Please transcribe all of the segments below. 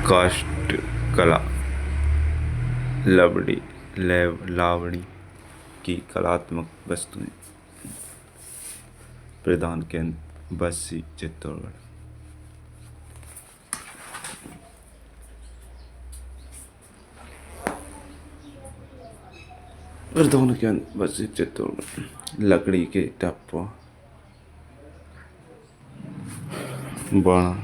काष्ठ कला लावणी की कलात्मक वस्तुएं। प्रधान केंद्र बस्सी चित्तौड़गढ़। प्रधान केंद्र बस्सी चित्तौड़गढ़। लकड़ी के टप्पा, बाण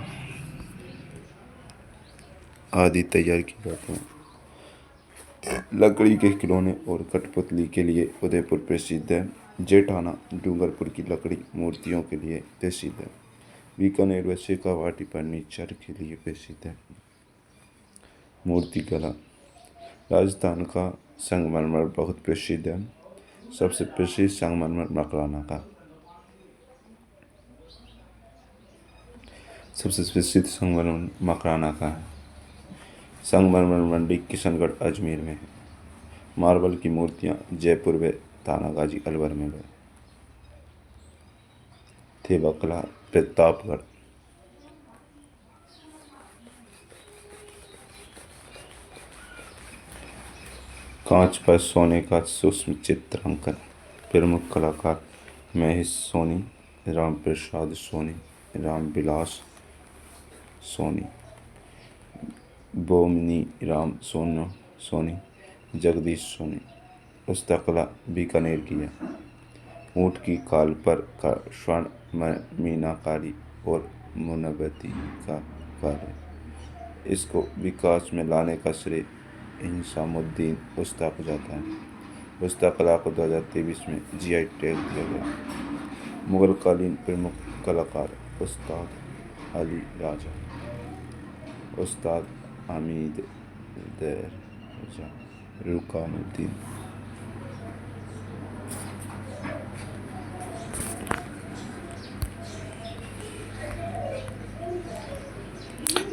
आदि तैयार किए जाते हैं। लकड़ी के खिलौने और कठपुतली के लिए उदयपुर प्रसिद्ध है। जेठाना डूंगरपुर की लकड़ी मूर्तियों के लिए प्रसिद्ध है। बीकानेर व शेखावाटी फर्नीचर के लिए प्रसिद्ध है। मूर्ति कला, राजस्थान का संगमरमर बहुत प्रसिद्ध है। सबसे प्रसिद्ध संगमरमर मकराना का। सबसे प्रसिद्ध संगमरमर मकराना का है। संगमरमर मंडी किशनगढ़ अजमेर में है। मार्बल की मूर्तियां जयपुर व थानागाजी अलवर में है। थेवा कला प्रतापगढ़। कांच पर सोने का सूक्ष्म चित्रांकन। प्रमुख कलाकार महेश सोनी, राम प्रसाद सोनी, रामविलास सोनी, बोमनी राम सोनी, जगदीश सोनी। हस्तकला बीकानेर की है। ऊँट की खाल पर का स्वर्ण मीनाकारी और मुनबती का कार्य। इसको विकास में लाने का श्रेय इंसामुद्दीन उस्ता को जाता है। उस्ता कला को 2023 में जीआई टैग दिया गया। मुगल कालीन प्रमुख कलाकार उस्ताद अली राजा, उस्ताद हमीद दर्जा, रुकानुद्दीन।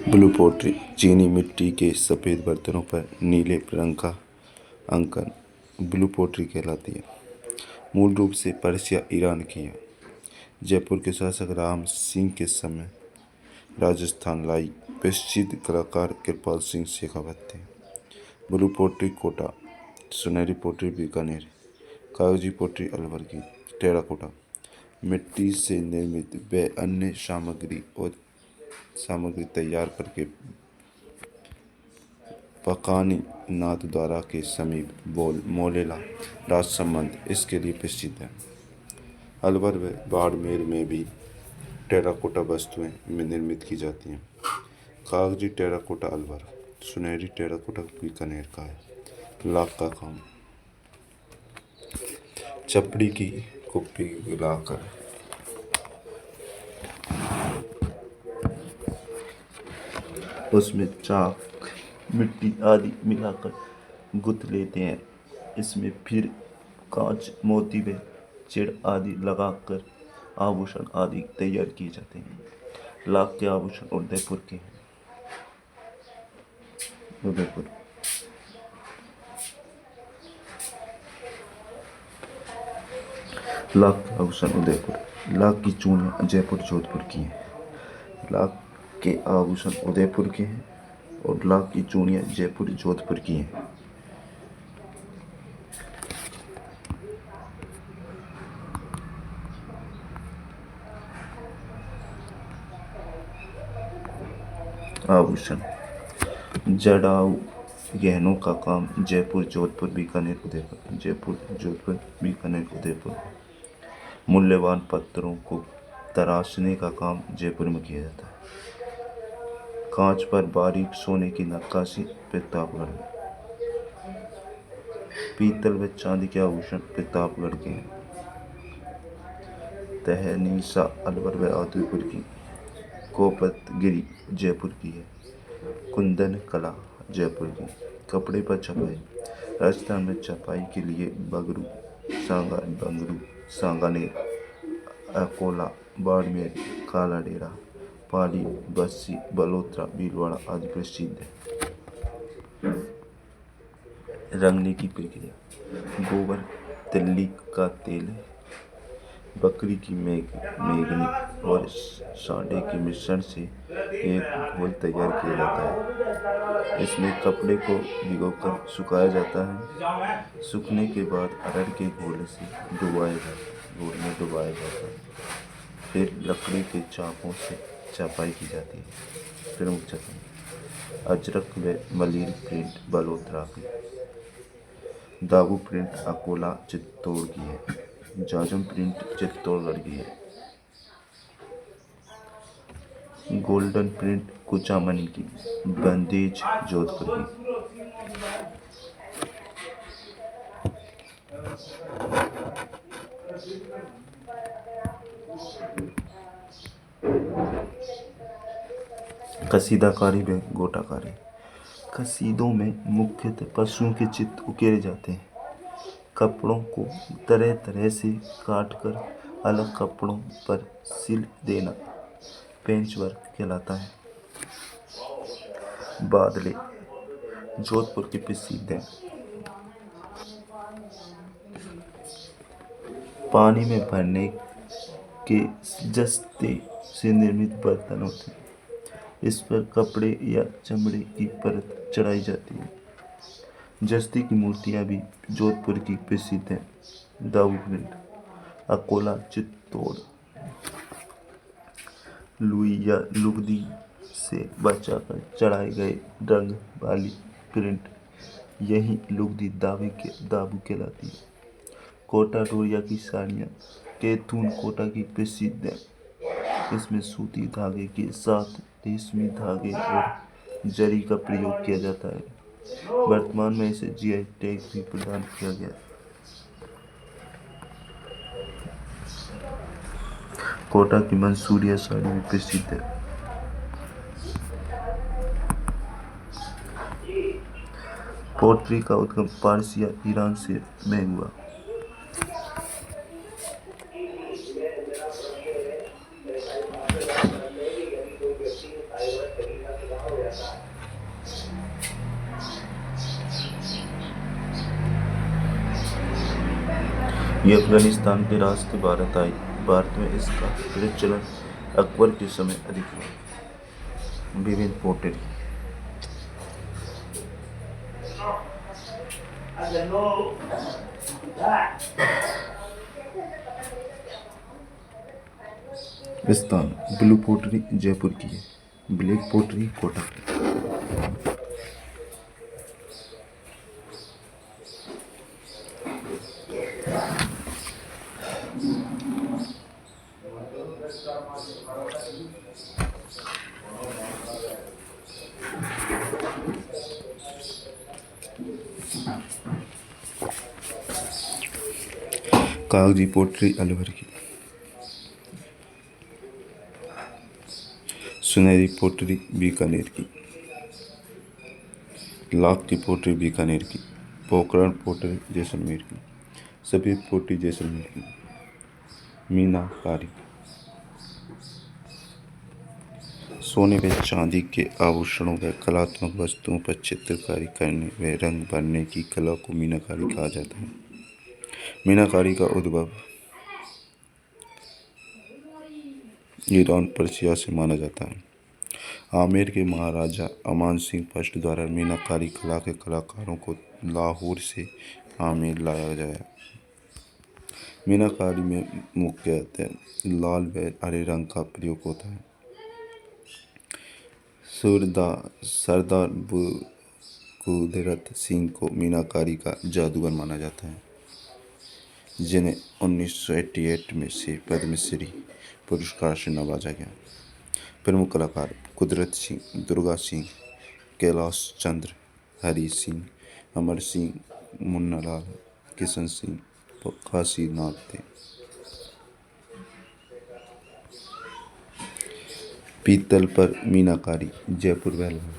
ब्लू पोट्री चीनी मिट्टी के सफ़ेद बर्तनों पर नीले रंग का अंकन ब्लू पोट्री कहलाती है। मूल रूप से पर्शिया ईरान की है। जयपुर के शासक राम सिंह के समय राजस्थान लाई प्रसिद्ध कलाकार कृपाल सिंह शेखावत थे। ब्लू पोट्री कोटा, सुनहरी पोट्री बीकानेर, कागजी पोट्री अलवर की। टेराकोटा मिट्टी से निर्मित व अन्य सामग्री तैयार करके पकानी नाथ द्वारा के समीप मोलेला राजसमंद इसके लिए प्रसिद्ध है। अलवर व बाड़मेर में भी टेराकोटा वस्तुएं निर्मित की जाती हैं। कागजी टेराकोटा अलवर, सुनहरी टेराकोटा बीकानेर का है। लाख का काम, चपड़ी की कुप्पी लाकर उसमें चाक, मिट्टी आदि मिलाकर गुथ लेते हैं। इसमें फिर कांच, मोती व चिड़ आदि लगाकर आभूषण आदि तैयार किए जाते हैं। लाख के आभूषण उदयपुर के हैं। उदयपुर लाख के आभूषण उदयपुर। लाख की चूड़ियाँ जयपुर जोधपुर की हैं। लाख के आभूषण उदयपुर के हैं और लाख की चूड़ियाँ जयपुर जोधपुर की हैं। आभूषण जड़ाऊ गहनों का काम जयपुर जोधपुर बीकानेर उदयपुर। जयपुर जोधपुर बीकानेर उदयपुर। मूल्यवान पत्थरों को तराशने का काम जयपुर में किया जाता है। कांच पर बारीक सोने की नक्काशी प्रतापगढ़ में। पीतल व चांदी के आभूषण प्रतापगढ़ के हैं। तहनीसा अलवर व उदयपुर की। कोपतगिरी जयपुर की है। कुंदन कला जयपुर की। कपड़े पर छपाई, राजस्थान में छपाई के लिए बंगरू, सांगानेर, अकोला, बाड़मेर, काला डेरा, पाली, बस्सी, बलोत्रा, भीलवाड़ा आदि प्रसिद्ध है। रंगने की प्रक्रिया, गोबर तिल्ली का तेल बकरी की मेगनी और सांडे के मिश्रण से एक घोल तैयार किया जाता है। इसमें कपड़े को भिगोकर सुखाया जाता है। सूखने के बाद अरहर के घोल में डुबाया जाता है। फिर लकड़ी के चाकों से छपाई की जाती है। प्रमुख जगह अजरक व मलिर प्रिंट बलोत्रा की, दागू प्रिंट अकोला चित्तौड़ की है। जाजम प्रिंट चित्तौड़गढ़ की है। गोल्डन प्रिंट कुचामनी की, बंदेज जोधपुर की। कसीदाकारी व गोटाकारी। कसीदों में मुख्यतः पशुओं के चित्र उकेरे जाते हैं। कपड़ों को तरह तरह से काटकर अलग कपड़ों पर सिल देना पेंच वर्क कहलाता है। बादले जोधपुर के प्रसिद्ध हैं। पानी में भरने के जस्ते से निर्मित बर्तन होते हैं। इस पर कपड़े या चमड़े की परत चढ़ाई जाती है। जस्ती की मूर्तियाँ भी जोधपुर की प्रसिद्ध हैं। दाऊ प्रिंट अकोला चित्तौड़। लुई या लुगदी से बचाकर चढ़ाए गए रंग वाली प्रिंट, यही लुगदी दाबू कहलाती है। कोटा डोरिया की साड़ियाँ कैथून कोटा की प्रसिद्ध है। इसमें सूती धागे के साथ रेशमी धागे और जरी का प्रयोग किया जाता है। वर्तमान में इसे जीआई टैग भी प्रदान किया गया है। कोटा की मंसूरिया साड़ी भी प्रसिद्ध है। पोट्री का उद्गम पारसिया ईरान में हुआ। ये अफगानिस्तान के रास्ते भारत आई। भारत में इसका प्रचलन अकबर के समय अधिक हुआ। विभिन्न पोटरी। स्थान ब्लू पोटरी जयपुर की है। ब्लैक पोटरी कोटा की। कागजी पोटरी अलवर की। सुनहरी पोटरी बीकानेर की। लाख की पोटरी बीकानेर की। पोखरण पोटरी जैसलमेर की। सफेद पोटरी जैसलमेर की। मीनाकारी सोने व चांदी के आभूषणों व कलात्मक वस्तुओं पर चित्रकारी करने व रंग भरने की कला को मीनाकारी कहा जाता है। मीनाकारी का उद्भव ईरान पर्सिया से माना जाता है। आमेर के महाराजा अमान सिंह फर्स्ट द्वारा मीनाकारी कला के कलाकारों को लाहौर से आमेर लाया गया। मीनाकारी में मुख्यतः लाल व हरे रंग का प्रयोग होता है। सरदार कुदरत सिंह को मीनाकारी का जादूगर माना जाता है, जिन्हें 1988 में से पद्मश्री पुरस्कार से नवाजा गया। प्रमुख कलाकार कुदरत सिंह, दुर्गा सिंह, कैलाश चंद्र, हरी सिंह, अमर सिंह, मुन्ना लाल, किशन सिंह, काशीनाथ थे। पीतल पर मीनाकारी जयपुर वेलवर।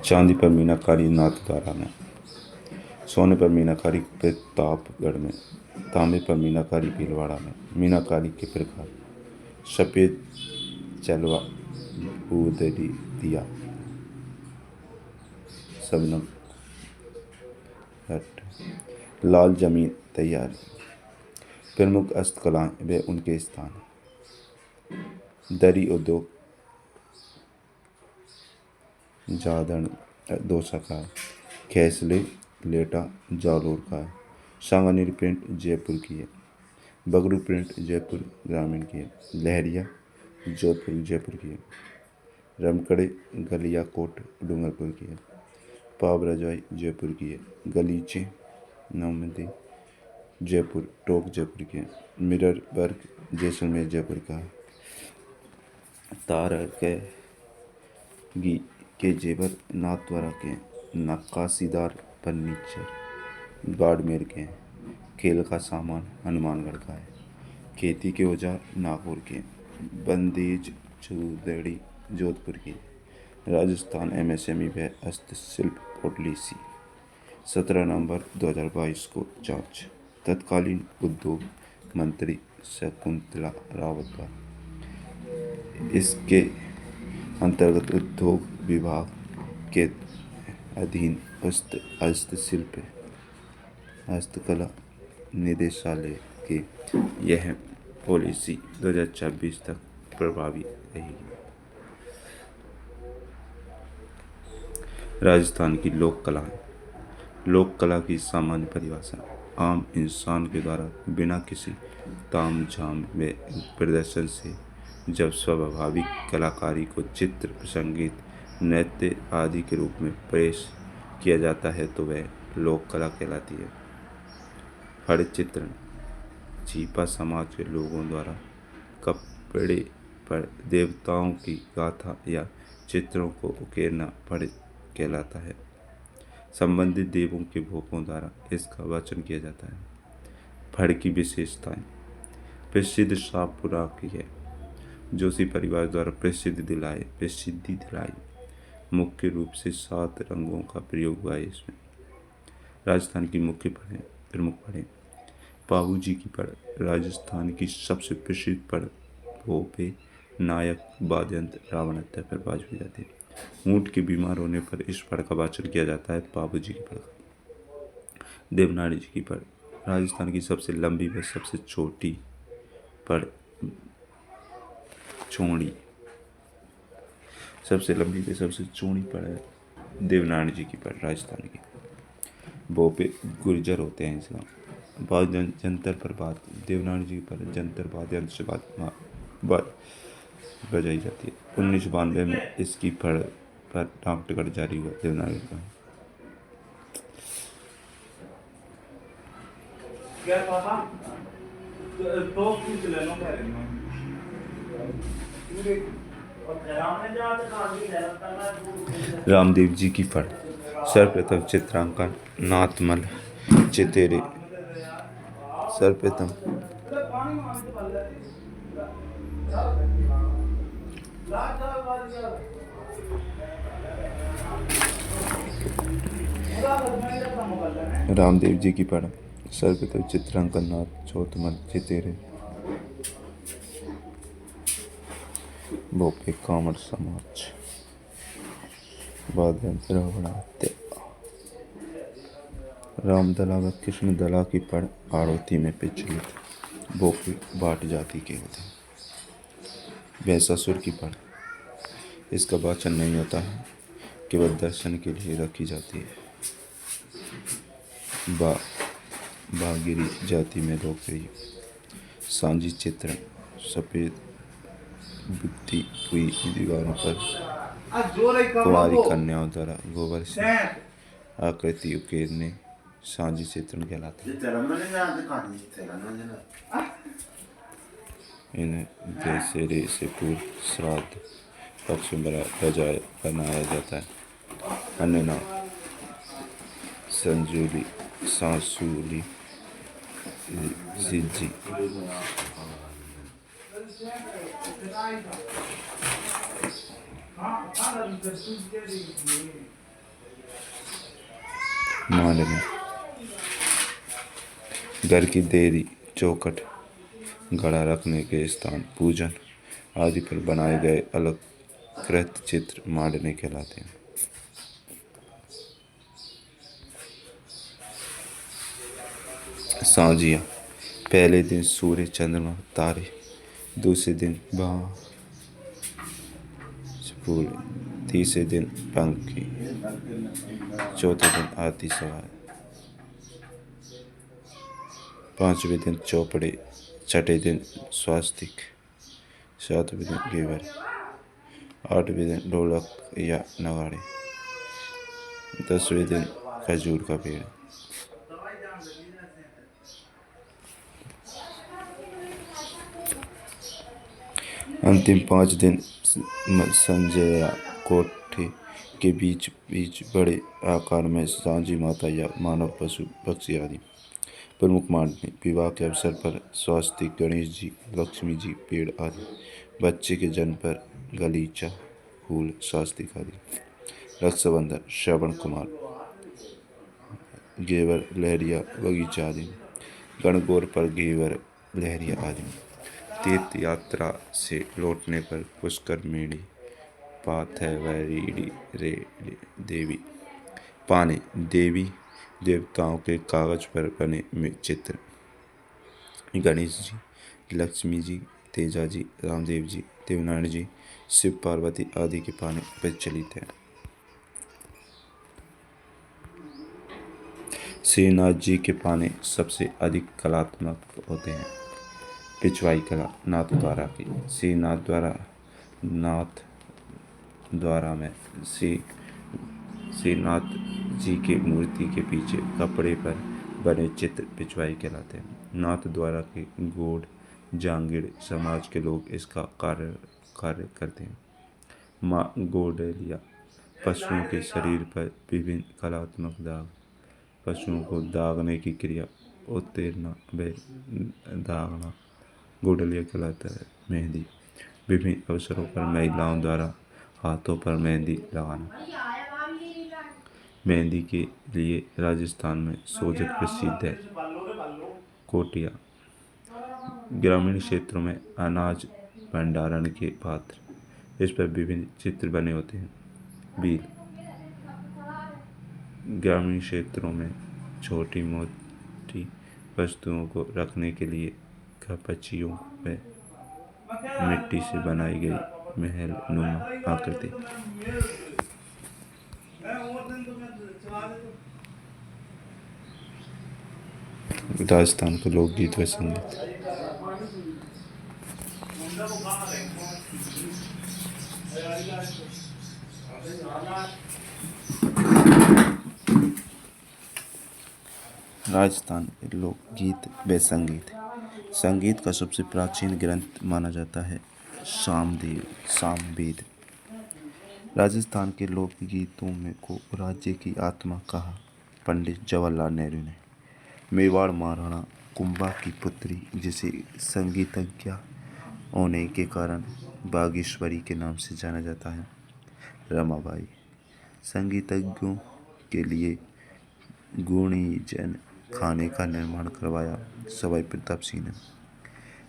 चांदी पर मीनाकारी नाथद्वारा में। सोने पर मीनाकारी प्रतापगढ़ में। तांबे पर मीनाकारी भीलवाड़ा में। मीनाकारी के प्रकार सफ़ेद चलवा, भूदरी दिया, सबनम, हट। लाल जमीन तैयारी। प्रमुख हस्तकलाएं व उनके स्थान। दरी उद्योग, जादन दोषका है, खैसले लेटा जालोर का है, सांगानेरी प्रिंट जयपुर की है, बगरू प्रिंट जयपुर ग्रामीण की है, लहरिया जयपुर की है, रमकड़े गलिया कोट डूंगरपुर की है, पाव रजाई जयपुर की है, गलीचे नौमदी जयपुर टोक जयपुर की है, मिरर वर्क जैसलमेर जयपुर का है, तार के गी के जेवर नाथद्वारा के हैं, नक्काशीदार फर्नीचर बाड़मेर के हैं, खेल का सामान हनुमानगढ़ का है, खेती के औजार नागौर के हैं, बंदेज चूदड़ी जोधपुर की है, राजस्थान एमएसएमई व हस्तशिल्प पॉलिसी 17 नवंबर 2022 को जांच। तत्कालीन उद्योग मंत्री शकुंतला रावत का। इसके अंतर्गत उद्योग विभाग के अधीन हस्तशिल्प हस्तकला निदेशालय की यह पॉलिसी 2026 तक प्रभावी रहेगी। राजस्थान की लोक कला। लोक कला की सामान्य परिभाषा आम इंसान के द्वारा बिना किसी ताम झाम में प्रदर्शन से जब स्वाभाविक कलाकारी को चित्र, संगीत, नृत्य आदि के रूप में पेश किया जाता है तो वह लोक कला कहलाती है। फड़ चित्रण छिपा समाज के लोगों द्वारा कपड़े पर देवताओं की गाथा या चित्रों को उकेरना फड़ कहलाता है। संबंधित देवों के भोगों द्वारा इसका वाचन किया जाता है। फड़ की विशेषताएं प्रसिद्ध शाहपुरा की है। जोशी परिवार द्वारा प्रसिद्धि दिलाई। मुख्य रूप से 7 रंगों का प्रयोग हुआ है इसमें। राजस्थान की मुख्य फड़ें, प्रमुख फड़ें। पाबूजी की फड़ राजस्थान की सबसे प्रसिद्ध फड़ भोपे नायक वाद्ययंत्र रावण हत्या पर बाज जाती है। ऊँट के बीमार होने पर इस फड़ का वाचन किया जाता है। पाबूजी की फड़। देवनानी जी की फड़ राजस्थान की सबसे लंबी व सबसे छोटी फड़ चौड़ी सबसे लंबी व सबसे चौड़ी फड़ है देवनानी जी की फड़ राजस्थान की। भोपे गुर्जर होते हैं इसका। वाद्य जंतर पर बात देवनानी जी पर जंतर वाद्य यंत्र से बात बजाई जाती है। 1992 में इसकी फड़ पर डाक टिकट जारी हुआ देवनानी का। रामदेव जी की फड़ सर्वप्रथम चित्रांकन नाथमल चितेरे। सर्वप्रथम रामदेव जी की फड़ सर्वप्रथम चित्रांकन नाथ चौथमल चितेरे। भोपे कामर समाज वाद्ययंत्र रावण हत्या। रामदला व कृष्णदला की फड़ आड़ोती में प्रचलित भोपे भाट जाति के होते हैं। भैंसासुर की फड़ इसका वाचन नहीं होता है, केवल दर्शन के लिए रखी जाती है। बागिरी जाति में लोकप्रिय। सांझी चित्रण सफ़ेद बुद्धि हुई दीवारों पर कुंवारी कन्याओं द्वारा गोबर से आकृति उकेरने सांझी चित्रण कहलाता है। इन्हें दशहरे से पूर्व श्राद्ध पक्ष में बनाया जाता है। अन्य नाम संजूली, सांसूली, सिज्जी। मांडने घर की देरी, चौखट, घड़ा रखने के स्थान, पूजन आदि पर बनाए गए अलंकृत चित्र मांडने कहलाते हैं। सांझिया। पहले दिन सूर्य चंद्रमा तारे, दूसरे दिन बाँस फूल, तीसरे दिन पंखी, चौथे दिन आरती सवार, पांचवें दिन चौपड़े, छठे दिन स्वास्तिक, सातवें दिन घेवर, आठवें दिन ढोलक या नगाड़े, 10वें दिन खजूर का पेड़। अंतिम 5 दिन संजय कोठे के बीच बीच बड़े आकार में सांझी माता या मानव पशु पक्षी आदि। प्रमुख मानने विवाह के अवसर पर स्वास्तिक, गणेश जी, लक्ष्मी जी, पेड़ आदि। बच्चे के जन्म पर गलीचा, फूल, स्वास्तिक आदि। रक्षाबंधन श्रवण कुमार, घेवर, लहरिया, बगीचा आदि। गणगौर पर घेवर, लहरिया आदि। तीर्थ यात्रा से लौटने पर पुष्कर मेढ़ी, पाथेवरीडी देवी। पाने देवी देवताओं के कागज पर बने चित्र। गणेश जी, लक्ष्मी जी, तेजा जी, रामदेव जी, देवनारायण जी, शिव पार्वती आदि के पाने प्रचलित हैं। श्रीनाथ जी के पाने सबसे अधिक कलात्मक होते हैं। पिछवाई कला नाथ द्वारा की। श्रीनाथ द्वारा में श्रीनाथ जी की मूर्ति के पीछे कपड़े पर बने चित्र पिछवाई कहलाते हैं। नाथ द्वारा के गौड़ जांगीड़ समाज के लोग इसका कार्य करते हैं। माँ गौड़लिया पशुओं के शरीर पर विभिन्न कलात्मक दाग। पशुओं को दागने की क्रिया उतेरना व दागना गौड़लिया कहलाता है। मेहंदी विभिन्न अवसरों पर महिलाओं द्वारा हाथों पर मेहंदी लगाना। मेहंदी के लिए राजस्थान में सोजत प्रसिद्ध है। कोटिया ग्रामीण क्षेत्रों में अनाज भंडारण के पात्र, इस पर विभिन्न चित्र बने होते हैं। बील ग्रामीण क्षेत्रों में छोटी मोटी वस्तुओं को रखने के लिए खपचियों में मिट्टी से बनाई गई महल नुमा आकृति। राजस्थान का लोकगीत व संगीत। राजस्थान के लोकगीत व संगीत। संगीत का सबसे प्राचीन ग्रंथ माना जाता है सामवेद। राजस्थान के लोकगीतों में को राज्य की आत्मा कहा पंडित जवाहरलाल नेहरू ने। मेवाड़ महाराणा कुंभा की पुत्री, जिसे संगीतज्ञ होने के कारण बागेश्वरी के नाम से जाना जाता है। रमाबाई संगीतज्ञों के लिए गुणीजन खाने का निर्माण करवाया सवाई प्रताप सिंह ने।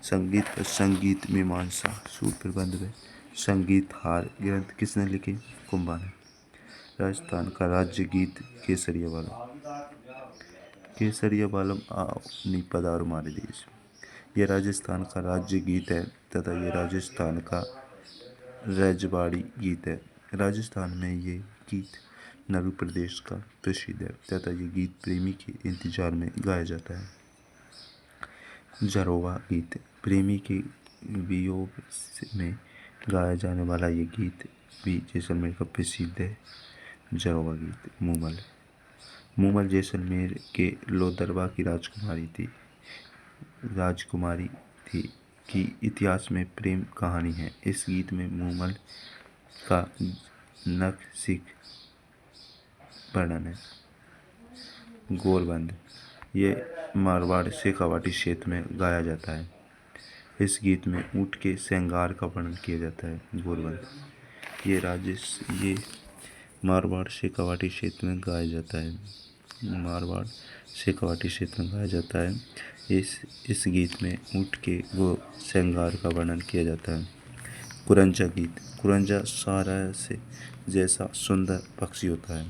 संगीत पर संगीत मीमांसा सूत्र प्रबंध में संगीत हार ग्रंथ किसने लिखे? कुंभा ने। राजस्थान का राज्य गीत केसरिया बालम। केसरिया बालम आओ नी पधारो हमारे देश, यह राजस्थान का राज्य गीत है तथा यह राजस्थान का रजवाड़ी गीत है। राजस्थान में ये गीत नरू प्रदेश का प्रसिद्ध है तथा ये गीत प्रेमी के इंतजार में गाया जाता है। झरोवा गीत प्रेमी के वियोग में गाया जाने वाला ये गीत भी जैसलमेर का प्रसिद्ध है। झरोवा गीत। मूमल जैसलमेर के लोदरवा की राजकुमारी थी कि इतिहास में प्रेम कहानी है। इस गीत में मूमल का नखशिख वर्णन है। गोरबंद ये मारवाड़ शेखावाटी क्षेत्र में गाया जाता है। इस गीत में ऊँट के श्रृंगार का वर्णन किया जाता है। गोरबंद ये मारवाड़ शेखावाटी क्षेत्र में गाया जाता है। मारवाड़ शेखावाटी क्षेत्र में गाया जाता है। इस गीत में ऊँट के श्रृंगार का वर्णन किया जाता है। कुरंजा गीत। कुरंजा सारस जैसा सुंदर पक्षी होता है।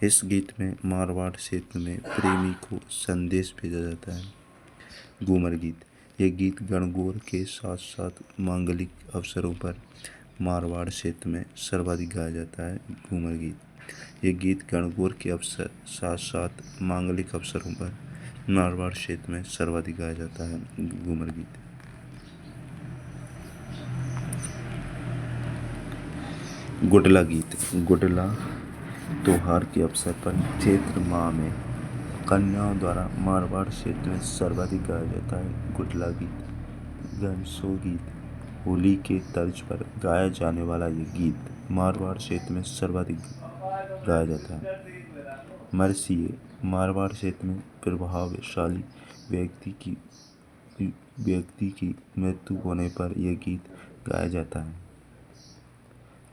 इस गीत में मारवाड़ क्षेत्र में प्रेमी को संदेश भेजा जाता है। घूमर गीत, ये गीत गणगौर के साथ साथ मांगलिक अवसरों पर मारवाड़ क्षेत्र में सर्वाधिक गाया जाता है। घूमर गीत, ये गीत गणगौर के अवसर साथ साथ मांगलिक अवसरों पर मारवाड़ क्षेत्र में सर्वाधिक गाया जाता है। घूमर गीत। गुडला गीत, गुडला त्योहार के अवसर पर चैत्र माह में कन्याओं द्वारा मारवाड़ क्षेत्र में सर्वाधिक गाया जाता है। गुडला गीत। गणसो गीत, होली के तर्ज पर गाया जाने वाला ये गीत मारवाड़ क्षेत्र में सर्वाधिक गाया जाता है। मरसिए, मारवाड़ क्षेत्र में प्रभावशाली व्यक्ति की मृत्यु होने पर यह गीत गाया जाता है।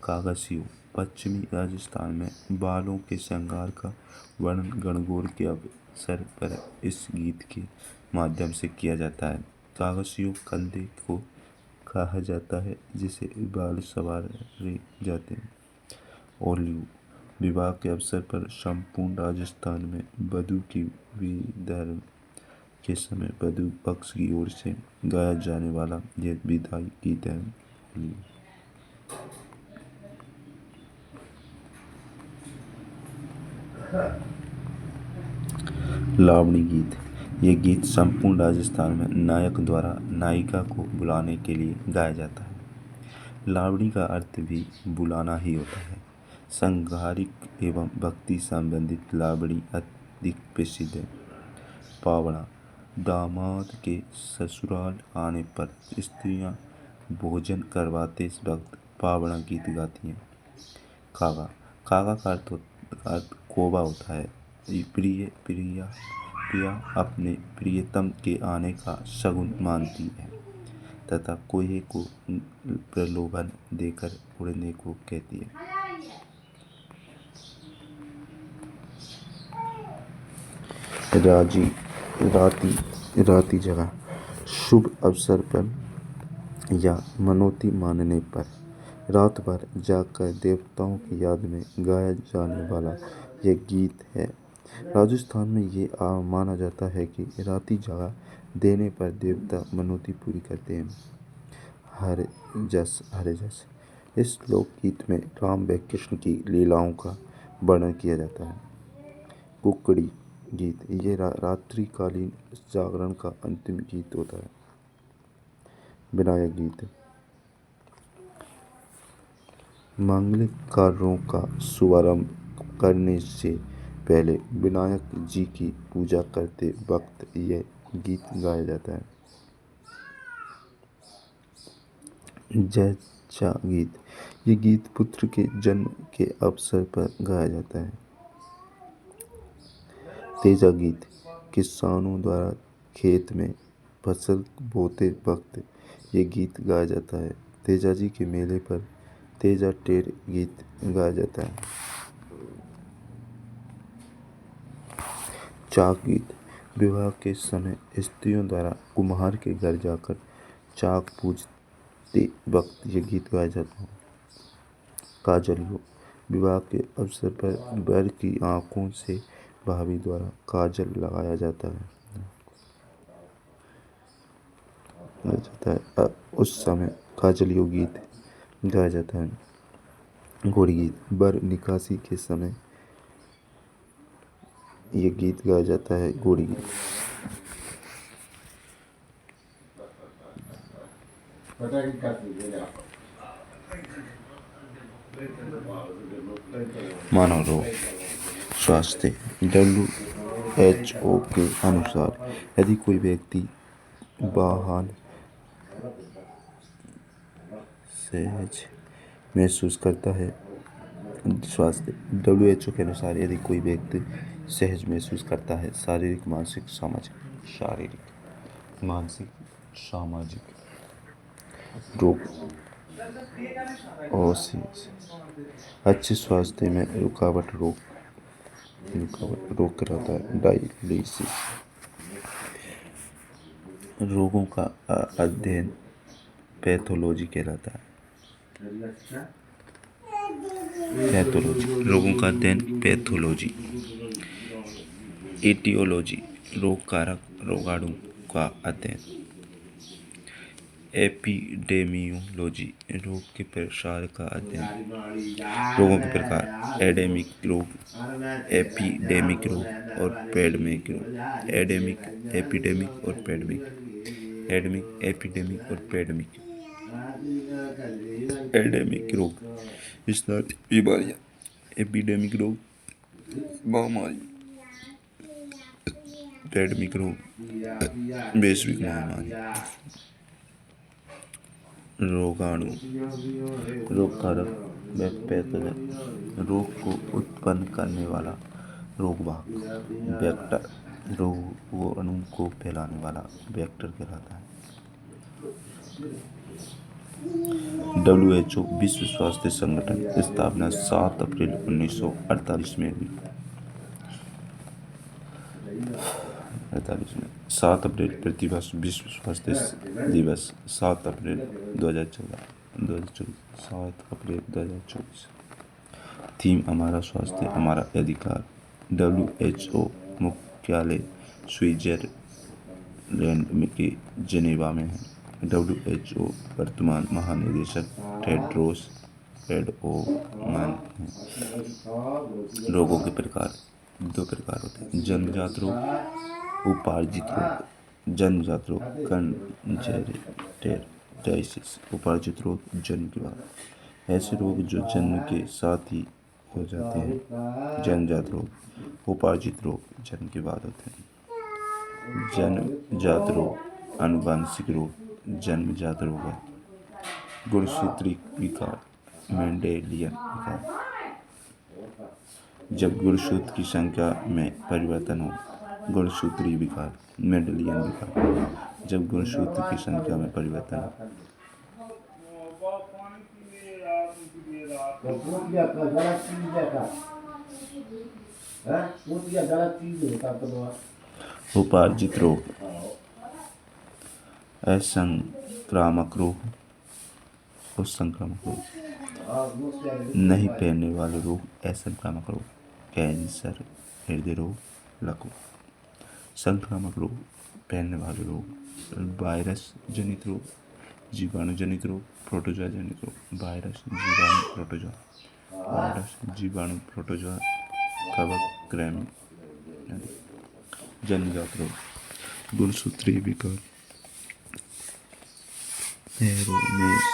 कागसियो, पश्चिमी राजस्थान में बालों के श्रृंगार का वर्णन गणगौर के अवसर पर इस गीत के माध्यम से किया जाता है। कागसियो कंधे को कहा जाता है जिसे बाल संवारे जाते हैं। ओलियो, विवाह के अवसर पर संपूर्ण राजस्थान में वधू की विदाई के समय वधू पक्ष की ओर से गाया जाने वाला यह विदाई गीत है। ओलियो। लावणी गीत, ये गीत संपूर्ण राजस्थान में नायक द्वारा नायिका को बुलाने के लिए गाया जाता है। लावणी का अर्थ भी बुलाना ही होता है। सांघिक एवं भक्ति संबंधित लावणी अधिक प्रसिद्ध है। पावड़ा, दामाद के ससुराल आने पर स्त्रियां भोजन करवाते वक्त पावड़ा गीत गाती हैं। कागा, कागा का अर्थ कोबा होता है। प्रिया अपने प्रियतम के आने का शगुन मानती है तथा कोहे को प्रलोभन देकर उड़ने को कहती है। राती जगह, शुभ अवसर पर या मनौती मानने पर रात भर जाकर देवताओं की याद में गाया जाने वाला यह गीत है। राजस्थान में ये माना जाता है कि राती जगह देने पर देवता मनौती पूरी करते हैं। हरे जस, इस लोकगीत में राम व कृष्ण की लीलाओं का वर्णन किया जाता है। कुकड़ी गीत, ये रात्रिकालीन जागरण का अंतिम गीत होता है। विनायक गीत, मांगलिक कार्यों का शुभारंभ करने से पहले विनायक जी की पूजा करते वक्त यह गीत गाया जाता है। जैचा गीत, ये गीत पुत्र के जन्म के अवसर पर गाया जाता है। तेजा गीत, किसानों द्वारा खेत में फसल बोते वक्त ये गीत गाया जाता है। तेजा जी के मेले पर तेजा टेर गीत गाया जाता है। चाक गीत, विवाह के समय स्त्रियों द्वारा कुम्हार के घर जाकर चाक पूजते वक्त ये गीत गाया जाता है। काजलियो, विवाह के अवसर पर वर की आंखों से भाभी द्वारा काजल लगाया जाता है। उस समय काजलियो गीत गाया जाता है। घोड़ी गीत, वर निकासी के समय ये गीत गाया जाता है। घोड़ी गीत। मानव रोग स्वास्थ्य, WHO के अनुसार यदि कोई व्यक्ति वाहन सहज महसूस करता है स्वास्थ्य WHO के अनुसार यदि कोई व्यक्ति सहज महसूस करता है शारीरिक मानसिक सामाजिक रोग और अच्छे स्वास्थ्य में रुकावट रोग कहलाता है। डायलिसिस रोगों का अध्ययन पैथोलॉजी कहलाता है। पैथोलॉजी रोगों का अध्ययन, पैथोलॉजी। एटियोलॉजी रोग कारक, रोगाणु का अध्ययन। एपिडेमियोलॉजी रोग के प्रसार का अध्ययन। रोगों के प्रकार, एडेमिक रोग, एपिडेमिक रोग और पैंडेमिक रोग। एपिडेमिक और पैंडेमिक। एपिडेमिक और पैंडेमिक। एडेमिक रोग, स्थानीय बीमारियां। एपिडेमिक रोग, महामारी। पैंडेमिक रोग, वैश्विक महामारी। रोगाणु, रोग कारक, पैथोजन, रोग को उत्पन्न करने वाला रोगवाहक। वेक्टर, रोगाणु को फैलाने वाला वेक्टर कहलाता है। WHO विश्व स्वास्थ्य संगठन की स्थापना 7 अप्रैल 1948 में हुई। 7 अप्रैल प्रतिवर्ष विश्व स्वास्थ्य दिवस 7 अप्रैल 2014। 7 अप्रैल 2024। थीम, हमारा स्वास्थ्य हमारा अधिकार। WHO मुख्यालय स्विट्जरलैंड के जेनेवा में है। WHO वर्तमान महानिदेशक टेड्रोस एडोमन हैं। रोगों के प्रकार, 2 प्रकार होते हैं, जन्मजात रोग, उपार्जित रोग। जन्मजात रोग, कंजेनिटाइटिस। उपार्जित रोग, जन्म के बाद। ऐसे रोग जो जन्म के साथ ही हो जाते हैं। जन्मजात रोग, उपार्जित रोग जन्म के बाद होते हैं। जन्मजात रोग, आनुवंशिक रोग जन्मजात रोग है। गुणसूत्रीय विकार, मेंडेलियन विकार, जब गुणसूत्र की संख्या में परिवर्तन हो। गुणसूत्रीय विकार, मेंडेलियन विकार, जब गुणसूत्र की संख्या में परिवर्तन हो। उपार्जित रोग, असंक्रामक रोग, असंक्रामक रोग, नहीं फैलने वाले रोग, असंक्रामक रोग, कैंसर, हृदय रोग, लकवा। संक्रामक रोग, फैलने वाले रोग, वायरस जनित रोग, जीवाणु जनित रोग, प्रोटोजोआ जनित रोग। वायरस, जीवाणु, प्रोटोजोआ। वायरस, जीवाणु, प्रोटोजोआ, कवक, कृमि आदि। जन्मजात रोग, गुणसूत्रीय विकार, एरोमेस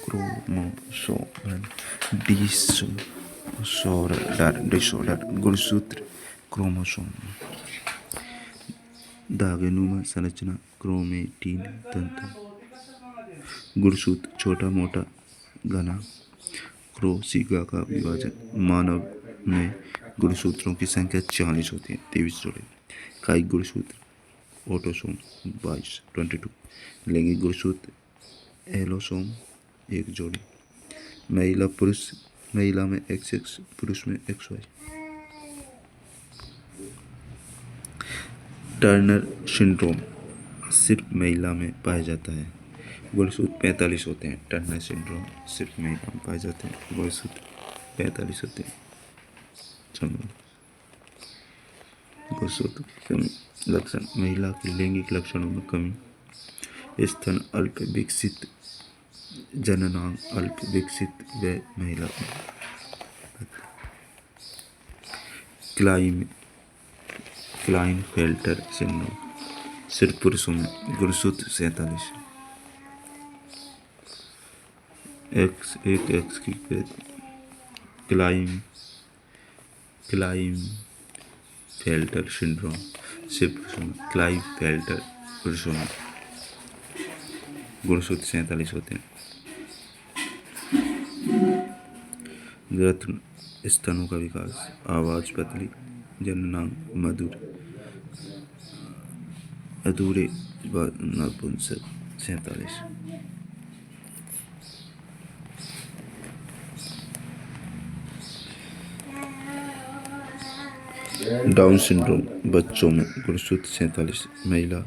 क्रोमोसोमल डिसऑर्डर, गुणसूत्र, क्रोमोसोम। धागेनुमा संरचना, क्रोमेटिन तंतु। गुणसूत्र, छोटा मोटा घना, कोशिका का विभाजन। मानव में गुणसूत्रों की संख्या 40 होती है, 23 जोड़े। कायिक गुणसूत्र, ऑटोसोम 22। लैंगिक गुणसूत्र, एलोसोम 1 जोड़ी। महिला पुरुष, महिला में XX, पुरुष में XY। टर्नर सिंड्रोम सिर्फ महिला में पाया जाता है। गुणसूत्र 45 होते हैं। टर्नर सिंड्रोम सिर्फ महिला में पाए जाते हैं। गुणसूत्र 45 होते हैं। गुणसूत्र की कमी। लक्षण, महिला के लैंगिक लक्षणों में कमी, स्तन अल्प विकसित, जननांग अल्प विकसित व महिला। क्लाइनफेल्टर सिंड्रोम सिर्फ पुरुषों में। गुणसूत्र 47। X की क्लाइनफेल्टर सिंड्रोम सिर्फ पुरुषों में। क्लाइनफेल्टर पुरुषों में। गुणसूत्र 47 होते हैं। ग्रंथन, स्तनों का विकास, आवाज पतली, जननांग मधुर, अधूरे नपुंसक 47। डाउन सिंड्रोम बच्चों में। गुणसूत्र 47। महिला,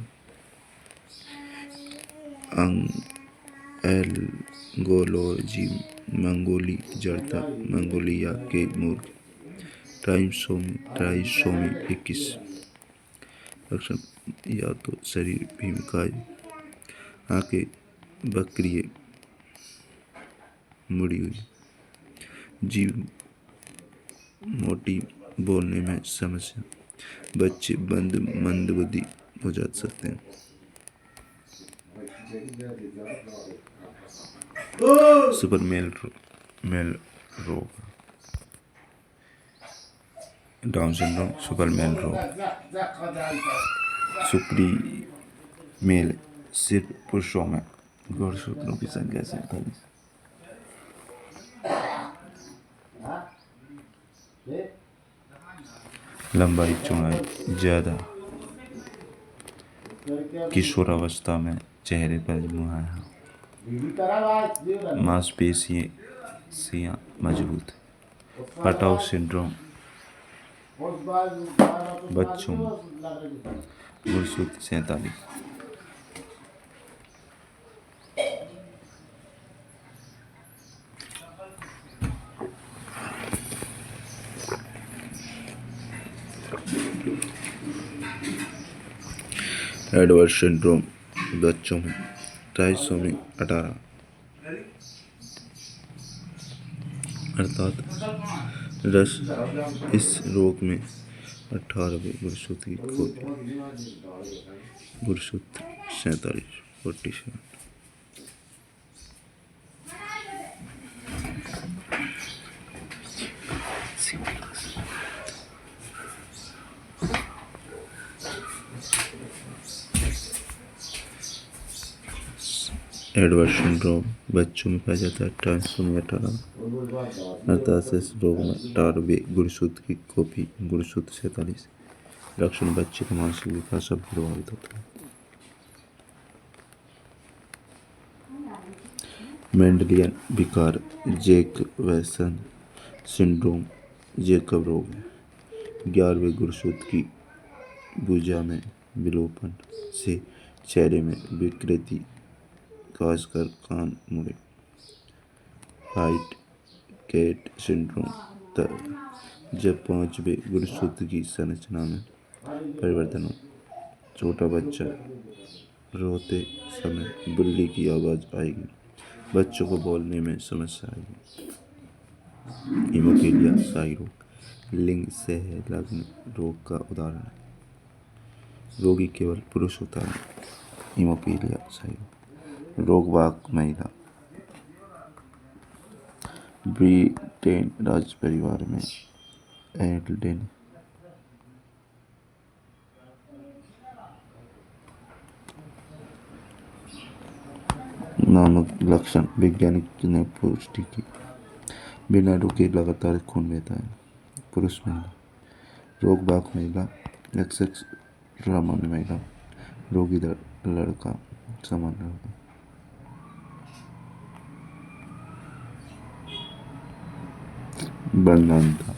एंगोलोजी मंगोली जड़ता, मंगोलिया के मूर्ख, ट्राइसोमी 21। लक्षण या तो शरीर भीमकाय, आंखें बकरिए मुड़ी हुई, जीभ मोटी, बोलने में समस्या, बच्चे मंदबुद्धि हो जा सकते हैं। सुपर मेल रोग, डाउन सिंड्रोम, सुपर मेल रोग, सुप्री मेल सिर्फ पुरुषों में, गुणसूत्रों की संख्या 47, लंबाई चौड़ाई ज़्यादा, किशोरावस्था में चेहरे पर मुहाना, मांसपेशियां मजबूत, पटाव सिंड्रोम बच्चों में, गुणसूत्र 47, एडवर्ड सिंड्रोम बच्चों में, ट्राइसोमी 18, अर्थात रस। इस रोग में 18वें गुणसूत्र की खोपड़ी, गुणसूत्र 47, 47। एडवर्ड सिंड्रोम बच्चों में पाया जाता है, ट्राइसोमी 18, अर्थात इस रोग में 18वें गुणसूत्र की कॉपी, गुणसूत्र 47। लक्षण बच्चे का मानसिक विकास सब प्रभावित होता है। मेंडेलियन विकार, जैकबसन सिंड्रोम जैकब रोग है। 11वें गुणसूत्र की भुजा में विलोपन से चेहरे में विकृति, खासकर कान मुड़े। हाइट कैट सिंड्रोम जब 5वें गुणसूत्र की संरचना में परिवर्तन हो। छोटा बच्चा रोते समय बिल्ली की आवाज़ आएगी, बच्चों को बोलने में समस्या आएगी। हीमोफीलिया शाही रोग, लिंग संलग्न रोग का उदाहरण है, रोगी केवल पुरुष होता है। हीमोफीलिया शाही रोगवाहक महिला, ब्रिटेन राज परिवार में एडलेन नामक लक्षण वैज्ञानिक ने पुष्टि की। बिना रुके लगातार खून बहता है, पुरुष महिला। रोगवाहक महिला, XX सामान्य महिला, रोगी लड़का, सामान्य लड़का। वर्णनता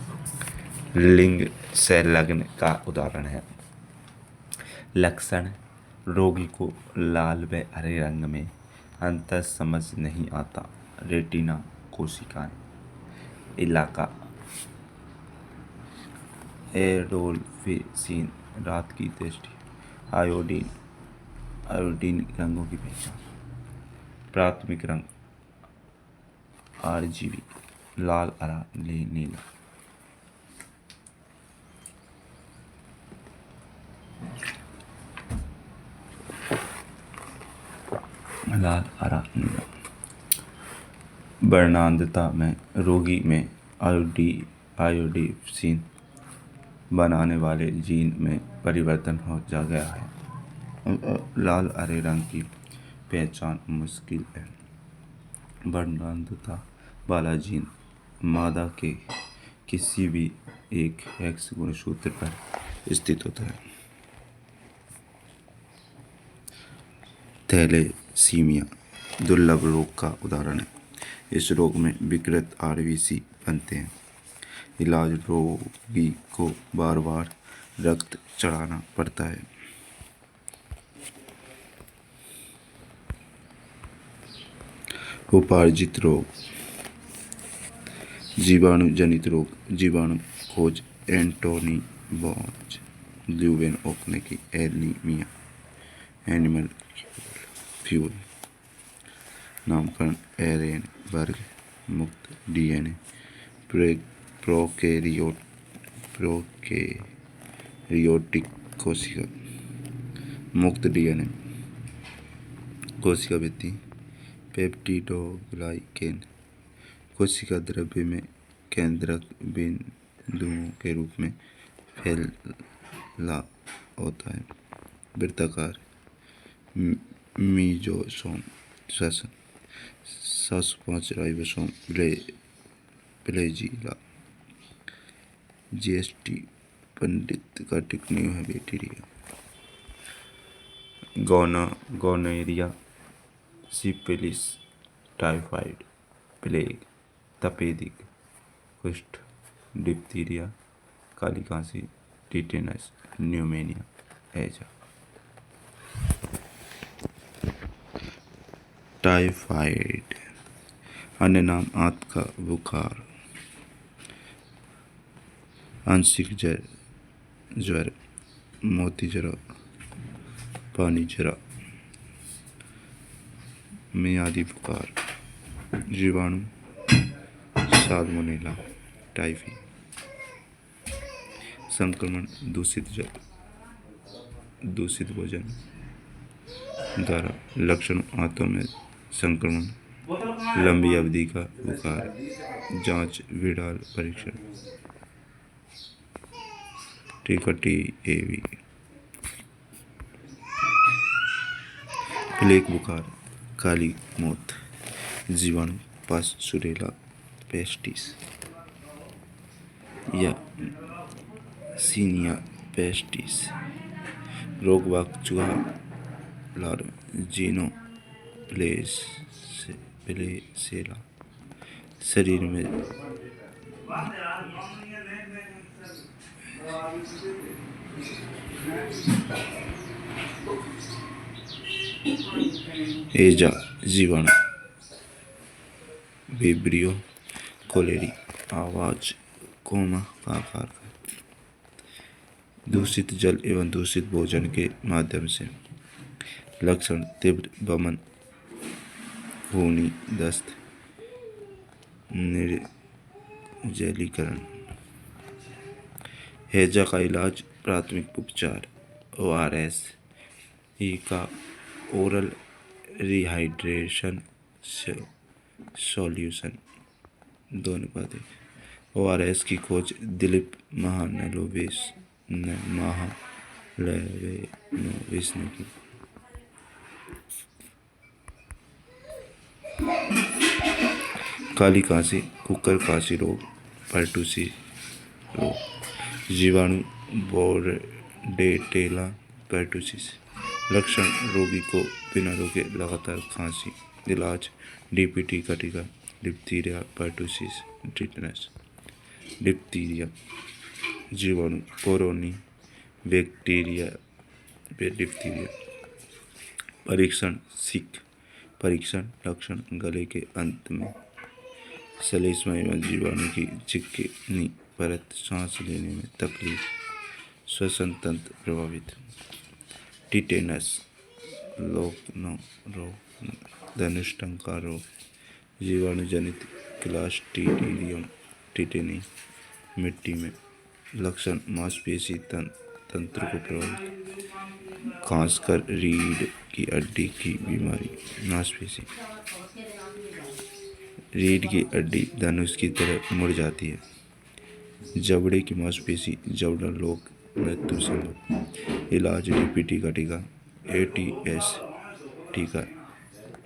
लिंग संलग्न का उदाहरण है। लक्षण रोगी को लाल व हरे रंग में अंतर समझ नहीं आता, रेटिना कोशिकाएं। इलाका एडोल्फिन रात की दृष्टि, आयोडीन रंगों की पहचान। प्राथमिक रंग RGB, लाल, हरा, नीला। लाल, हरा, नीला। वर्णांधता में रोगी में आयोडीन बनाने वाले जीन में परिवर्तन हो जा गया है। लाल हरे रंग की पहचान मुश्किल है। वर्णांधता वाला जीन मादा के किसी भी एक X गुणसूत्र पर स्थित होता है। थैलेसीमिया दुर्लभ रोग का उदाहरण है। इस रोग में विकृत RBC बनते हैं। इलाज रोगी को बार बार रक्त चढ़ाना पड़ता है। उपार्जित रोग जीवाणु जनित रोग। जीवाणु खोज एंटोनी बॉच, ल्यूवेन ओकने की एनीमिया। Animal fuel. नामकरण एरेन वर्ग मुक्त डीएनए। प्रोकैरियोटिक कोशिका मुक्त डीएनए। कोशिका भित्ति पेप्टिडोग्लाइकेन। कोशिका द्रव्य में केंद्रक बिंदुओं के रूप में फैला होता है। वृत्ताकार मीजोसोम श्वसन। 705 राइबोसोम फ्लैजिला। जीएसटी पंडित का टिप्पणी है bacteria. Gonorrhoea, syphilis, typhoid, plague, तपेदिक, कुष्ठ, डिप्थीरिया, काली खांसी, टिटेनस, न्यूमोनिया, हैजा। टाइफाइड अन्य नाम आंत का बुखार, आंशिक ज्वर, मोती जरा, पानी जरा, मियादी बुखार। जीवाणु साल्मोनेला टाइफी। संक्रमण दूषित जल, दूषित भोजन द्वारा। लक्षण आंतों में संक्रमण, लंबी अवधि का बुखार। जांच विडाल परीक्षण। टीबी। प्लेग बुखार, काली मौत। जीवाणु पास्चुरेला पेस्टिस या सीनिया पेस्टिस। रोगवाहक चूहा लार्वा, जीनो प्लेसेला। शरीर में एजा जीवाणु। विब्रियो कोलेरी आवाज कोमा का आकार का। दूषित जल एवं दूषित भोजन के माध्यम से। लक्षण तीव्र वमन, खूनी दस्त, निर्जलीकरण। हैजा का इलाज प्राथमिक उपचार ORS ई का ओरल रिहाइड्रेशन सॉल्यूशन 2:1। ORS की खोज दिलीप महालनोबिस ने की। काली खांसी, कुकर खांसी रोग, पर्टुसी रोग। जीवाणु बोर्डेटेला पर्टुसिस। लक्षण रोगी को बिना रोके लगातार खांसी। इलाज DPT का टीका। Diphtheria, pertussis, tetanus. डिप्थीरिया। जीवाणु कोरोनी बैक्टीरिया डिप्थीरिया। परीक्षण सीख। परीक्षण लक्षण गले के अंत में श्लेष्मा एवं जीवाणु की चिकनी परत, सांस लेने में तकलीफ, श्वसन तंत्र प्रभावित। टिटेनस लोकनो रोग, धनुष्टंका रोग। जीवाणु जनित क्लॉस्ट्रीडियम टिटेनी मिट्टी में। लक्षण मांसपेशी तंत्र को प्रभावित, खासकर रीढ़ की हड्डी की बीमारी। मांसपेशी रीढ़ की हड्डी धनुष की तरह मुड़ जाती है। जबड़े की मांसपेशी जबड़ा रोग, मृत्यु संभव। इलाज DPT का टीका, ATS टीका,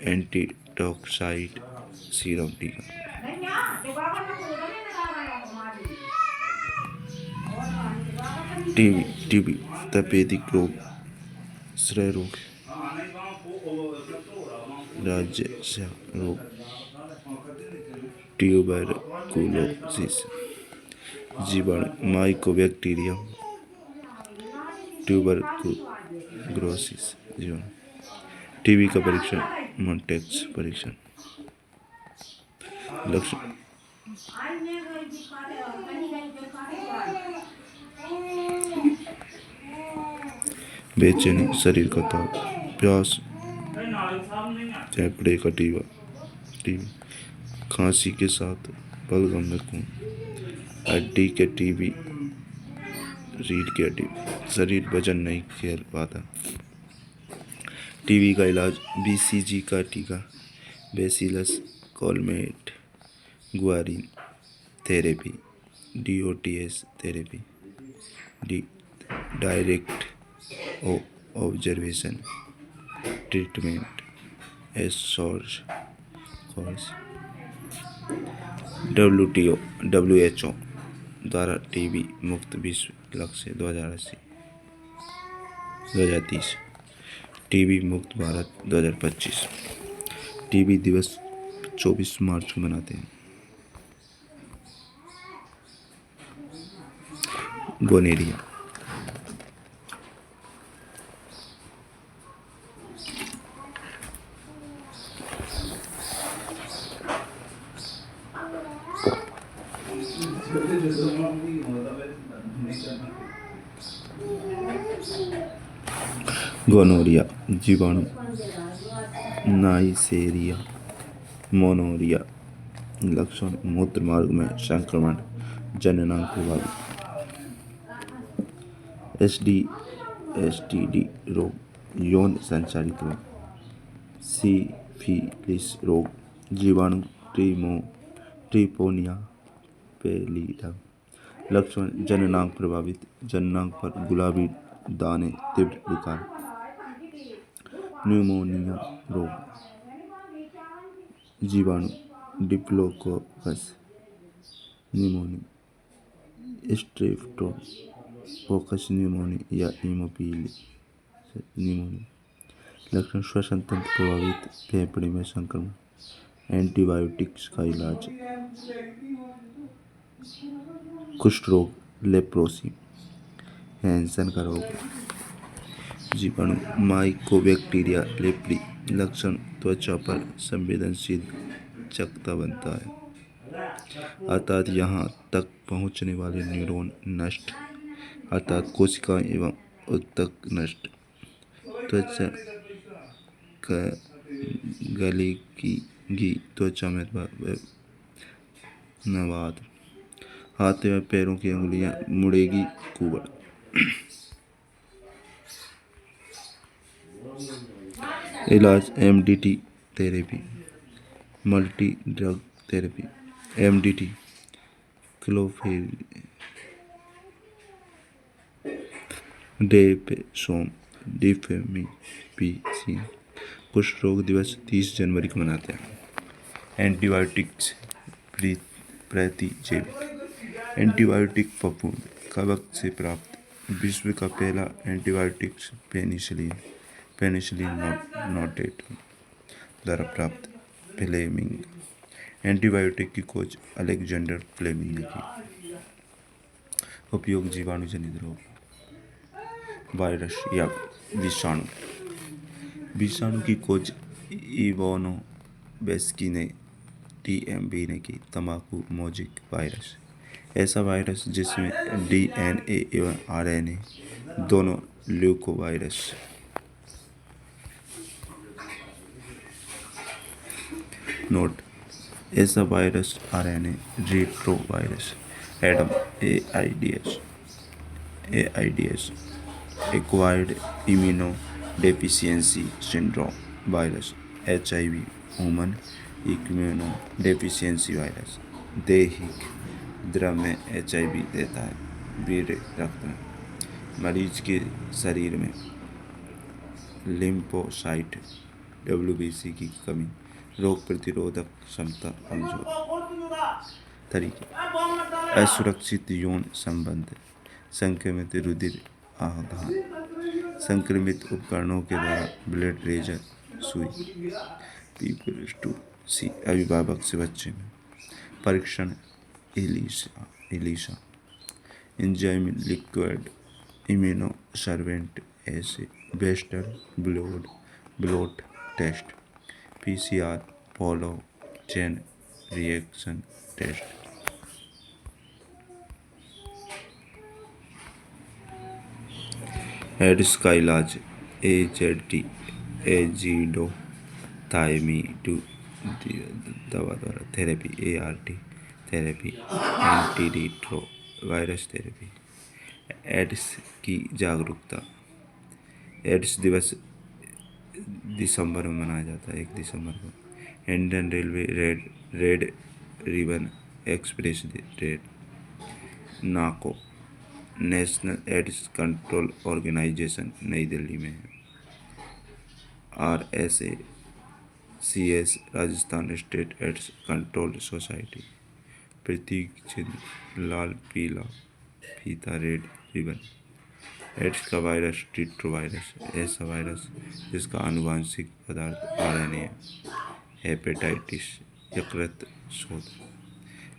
एंटीटॉक्साइड सीरम टीका। टीबी तपेदिक रोग, श्रय रोग, राज्य रोग, ट्यूबरकुलोसिस। जीवाणु माइकोबैक्टीरियम ट्यूबरकुलोसिस। जीवाणु। टीबी का परीक्षण मोन्टेक्स परीक्षण। लक्षण बेचैनी, शरीर का ताप, प्यास, फेफड़े का टीबी, खांसी के साथ बलगम में खून, हड्डी के टीबी, रीढ़ के टीबी, शरीर वजन नहीं झेल पाता। टीबी का इलाज, बीसीजी का टीका, bacillus Calmette Guerin therapy, DOTS therapy, D direct observation treatment, short course. WHO द्वारा टीबी मुक्त विश्व लक्ष्य 2030, टीबी मुक्त भारत 2025। टीबी दिवस 24 मार्च को मनाते हैं। गोनेरिया, गोनोरिया, जीवाणु, नाइसेरिया, मोनोरिया, लक्षण, मूत्र मार्ग में संक्रमण, जननांग प्रभावित। STD रोग, यौन संचारित रोग, सिफिलिस रोग, जीवाणु, ट्रिपोनिया पेलिडम, लक्षण, जननांग प्रभावित, जननांग पर गुलाबी दाने, तीव्र विकार। न्यूमोनिया रोग, जीवाणु, डिप्लोकोकस न्यूमोनी, स्ट्रेप्टोकोकस न्यूमोनी या हीमोफिलस न्यूमोनी, लक्षण, श्वसन तंत्र प्रभावित, फेफड़े में संक्रमण, एंटीबायोटिक्स का इलाज। कुष्ठ रोग, लेप्रोसी, हैंसन का रोग, जीवाणु, माइकोबैक्टीरिया लेप्री, लक्षण, त्वचा पर संवेदनशील चकत्ता बनता है, अर्थात यहाँ तक पहुँचने वाले न्यूरॉन नष्ट, अर्थात कोशिकाएं एवं ऊतक नष्ट, त्वचा गलेगी, त्वचा में नवाद, हाथ एवं पैरों की अंगुलियां मुड़ेगी, कुबड़। इलाज, MDT therapy, multi drug therapy, MDT, डेपेसोम डिफेमिपिसिन। कुष्ठ रोग दिवस 30 जनवरी को मनाते हैं। एंटीबायोटिक्स प्रतिजैविक, एंटीबायोटिक फफूंद कवक से प्राप्त, विश्व का पहला एंटीबायोटिक्स पेनिसिलिन नोटेट द्वारा प्राप्त। फ्लेमिंग, एंटीबायोटिक की खोज अलेक्जेंडर फ्लेमिंग ने की। उपयोग, जीवाणु जनित रोग, वायरस या विषाणु, विषाणु की खोज इवानो बेस्की ने TMB ने की। तंबाकू मोजिक वायरस, ऐसा वायरस जिसमें DNA एवं RNA दोनों ल्यूकोवायरस। नोट, ऐसा virus RNA retrovirus. Adam, AIDS acquired immuno deficiency syndrome virus. HIV human immuno deficiency virus, दैहिक द्रव में HIV देता है, वीर्य रक्त में, मरीज के शरीर में लिम्फोसाइट WBC की कमी, रोग प्रतिरोधक क्षमता कमजोर। तरीके, असुरक्षित यौन संबंध, संक्रमित रुधिर आधान, संक्रमित उपकरणों के द्वारा ब्लड रेजर सुई, P+2C अभिभावक से बच्चे में, परीक्षण ELISA, enzyme liquid immunosorbent assay, western blot test, PCR follow chain reaction test. AIDS का इलाज AZT एजिडो थायमीटू दवा द्वारा therapy ART therapy anti virus therapy. AIDS की जागरूकता। एड्स दिवस दिसंबर में मनाया जाता है 1 दिसंबर को। Indian railway red ribbon express red. NACO national AIDS control organisation New Delhi में है। RSACS Rajasthan state AIDS control society. प्रतीक चिन्ह लाल पीला फीता रेड रिबन। एड्स का वायरस टिट्रोवायरस ऐसा वायरस जिसका आनुवंशिक पदार्थ RNA है। हेपेटाइटिस यकृत शोथ।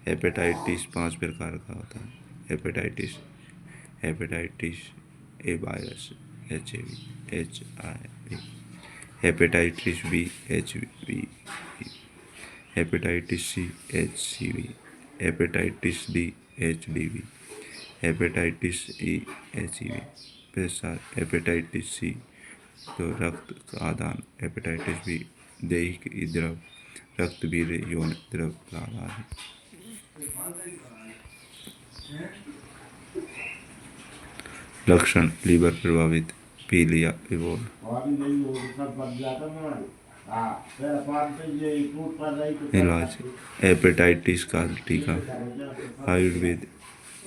हेपेटाइटिस 5 प्रकार का होता है। Hepatitis A virus HIV hepatitis B HV hepatitis C HCV hepatitis D HDV hepatitis E HEV। प्रसार हेपेटाइटिस C तो रक्त का आदान। हेपेटाइटिस B दैहिक द्रव रक्त वीर्य यौन द्रव का आदान। लक्षण लीवर प्रभावित पीलिया इवोल। इलाज हेपेटाइटिस का टीका आयुर्वेद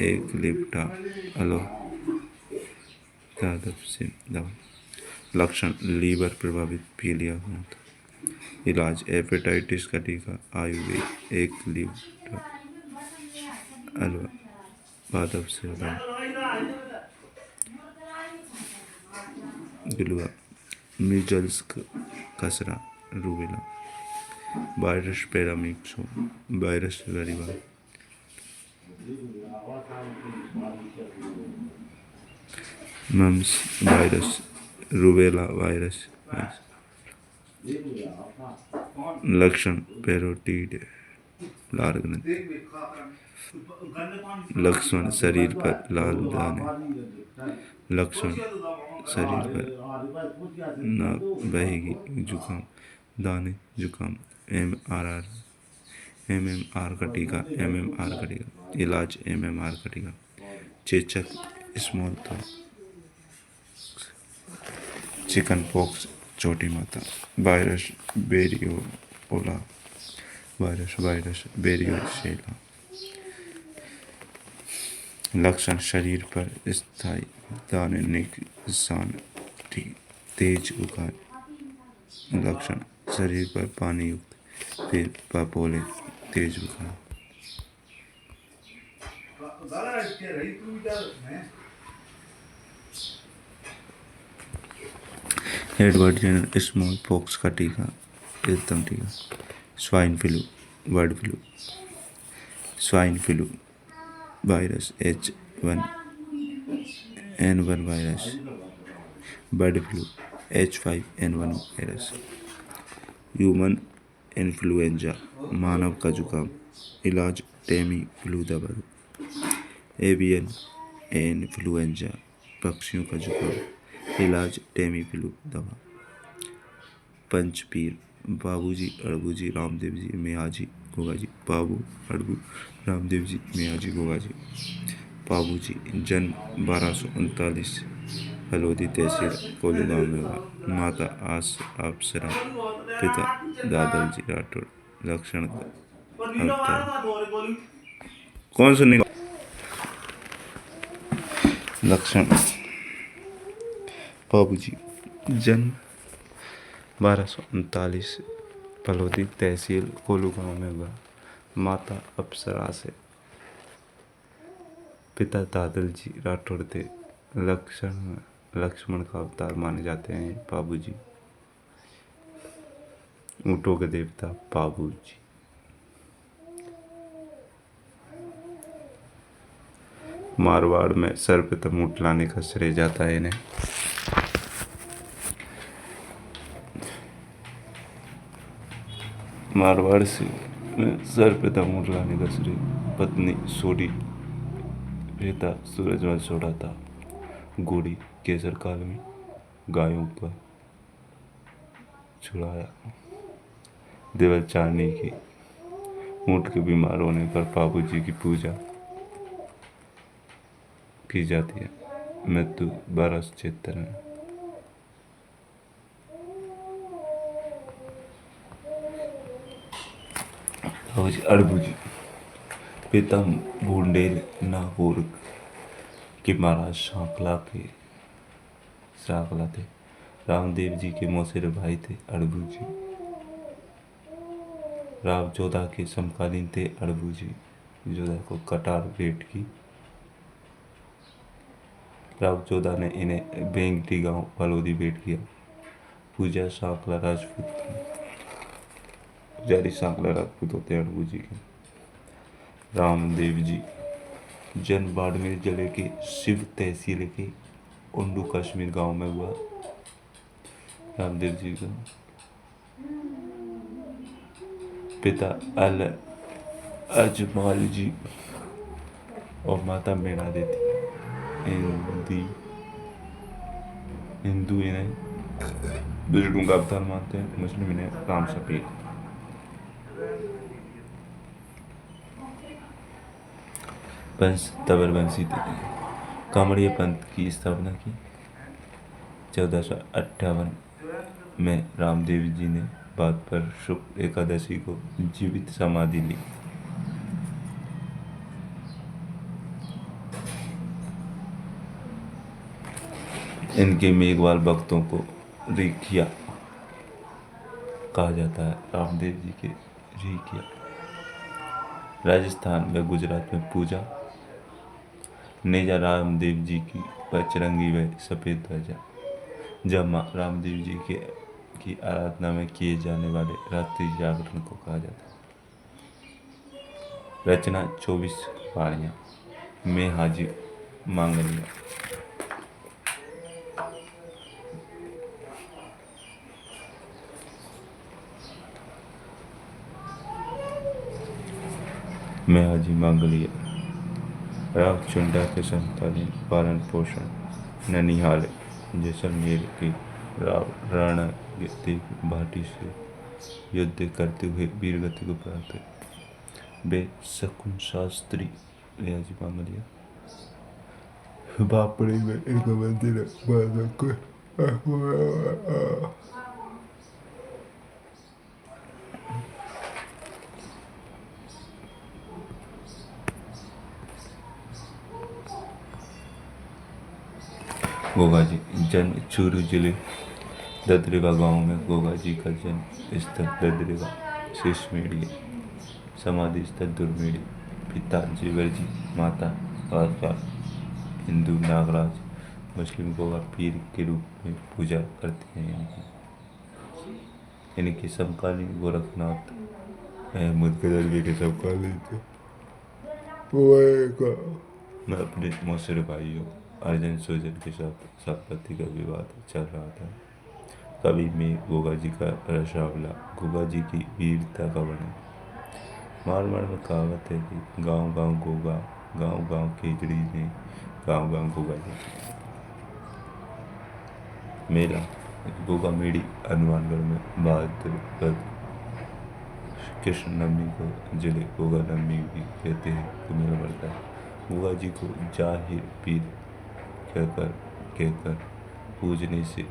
एकलिप्टा अलो से दवा। लक्षण लीवर प्रभावित पीलिया होता। इलाज हेपेटाइटिस का टीका आयुर्वेद एकलिप्टा अलो पादप से दवा। गिलुआ मीजल्स खसरा रूबेला। वायरस पैरामिक्सो वायरस वेरिबा। Mumps virus rubella virus. लक्षण पैरोटीड लाल ग्रंथि। लक्षण शरीर पर लाल दाने। लक्षण शरीर पर नाक बहेगी जुकाम दाने जुकाम। MMR का टीका इलाज MMR का टीका चेचक स्मॉल पॉक्स चिकन पॉक्स छोटी माता। Virus variola virus varicella. लक्षण शरीर पर स्थायी दाने निशान तेज बुखार। लक्षण शरीर पर पानी युक्त फिर पापोले तेज बुखार। एडवर्ड जेनर स्मॉल पॉक्स का टीका एकदम टीका। Swine flu bird flu. Swine flu virus H1N1 virus. Bird flu H5N1 virus. Human influenza मानव का जुकाम। इलाज टेमी फ्लू दवा। एवियन इन्फ्लुएंजा पक्षियों का जुकाम। इलाज टेमी फ्लू दवा। पंचपीर बाबूजी अड़बूजी रामदेव जी मियाजी गोगाजी। बाबू अड़बू रामदेव जी मियाजी गोगाजी। बाबूजी जन्म 1239 फलोदी तहसील कोलू गाँव में हुआ। माता अप्सरा पिता दादल जी राठौड़। लक्षण कौन सुनने। लक्षण बाबूजी जन्म 1239 फलोदी तहसील कोलू गाँव में हुआ। माता अप्सरा से पिता दादल जी राठौड़ थे। लक्ष्मण का अवतार माने जाते हैं बाबूजी। ऊँटों के देवता बाबूजी। मारवाड़ में सर्वप्रथम ऊँट लाने का श्रेय जाता है इन्हें। मारवाड़ से सर्वप्रथम ऊँट लाने का श्रेय पत्नी सोडी पिता सूरजवंश छोड़ा था। घोड़ी केसर काल में गायों पर छुड़ाया। देवल चारनी की ऊँट के बीमार होने पर बाबू जी की पूजा की जाती है। मृत्यु 1276 में। अड़बूजी पिता बुंडेल नागौर के महाराज सांकला थे। रामदेव जी के मौसेरे भाई थे अड़बू जी। राव जोधा के समकालीन थे अड़बू जी। जोधा को कटार भेंट की। राव जोधा ने इन्हें बेंगटी गांव फलोदी भेंट किया। पूजा सांकला राजपूत थी। पुजारी सांकला राजपूत होते हैं अड़बू जी के। रामदेव जी जन्म बाड़मेर जिले के शिव तहसील के उंडू कश्मीर गांव में हुआ। रामदेव जी का पिता अल अजमाल जी और माता मीणा देती। हिंदू इन्हें विष्णु का अवतार मानते हैं, मुस्लिम इन्हें राम सफीर। पंच तबरवंशी थे। कामड़िया पंथ की स्थापना की 1458 में। रामदेव जी ने बात पर शुक्ल एकादशी को जीवित समाधि ली। इनके मेघवाल भक्तों को रिखिया कहा जाता है। रामदेव जी के रिखिया राजस्थान व गुजरात में पूजा। नेजा रामदेव जी की पचरंगी व सफ़ेद ध्वजा। जमा रामदेव जी की आराधना में किए जाने वाले रात्रि जागरण को कहा जाता है। रचना 24 पारियां। में हाजी मांगलिया। में हाजी मांगलिया राव चुंडा के समकालीन पालन पोषण। ननिहाल जैसलमेर के राव राणा देव भाटी से युद्ध करते हुए वीरगति को प्राप्त हुए। वे शकुन शास्त्री लिहाजी मांगलिया बापड़ी में एक मंदिर है। गोगा जी जन्म चूरू जिले ददरेवा गांव में। गोगा जी का जन्म स्थल ददरेवा शेषमेड़ी। समाधि स्थल दुर्मेड़ी। पिता जीवर जी, माता आसपास हिंदू नागराज, मुस्लिम गोगा पीर के रूप में पूजा करते हैं। इनके समकालीन गोरखनाथ अहमद गदरवी के समकालीन थे। मैं अपने मौसेरे भाइयों अर्जन सोजन के साथ संपत्ति का विवाद चल रहा था। कवि में गोगा जी का रसावला गोगा जी की वीरता का वर्णन। मारवाड़ में कहावत है कि गांव गांव गोगा, गांव गांव केजड़ी ने गांव गांव गोगा जी। मेला गोगा मेड़ी हनुमानगढ़ में बहादुर कृष्ण नवमी को जिले गोगा नवमी भी कहते हैं तो मेला बढ़ता है। गोगा जी को जाहिर पीर कहकर पूजने से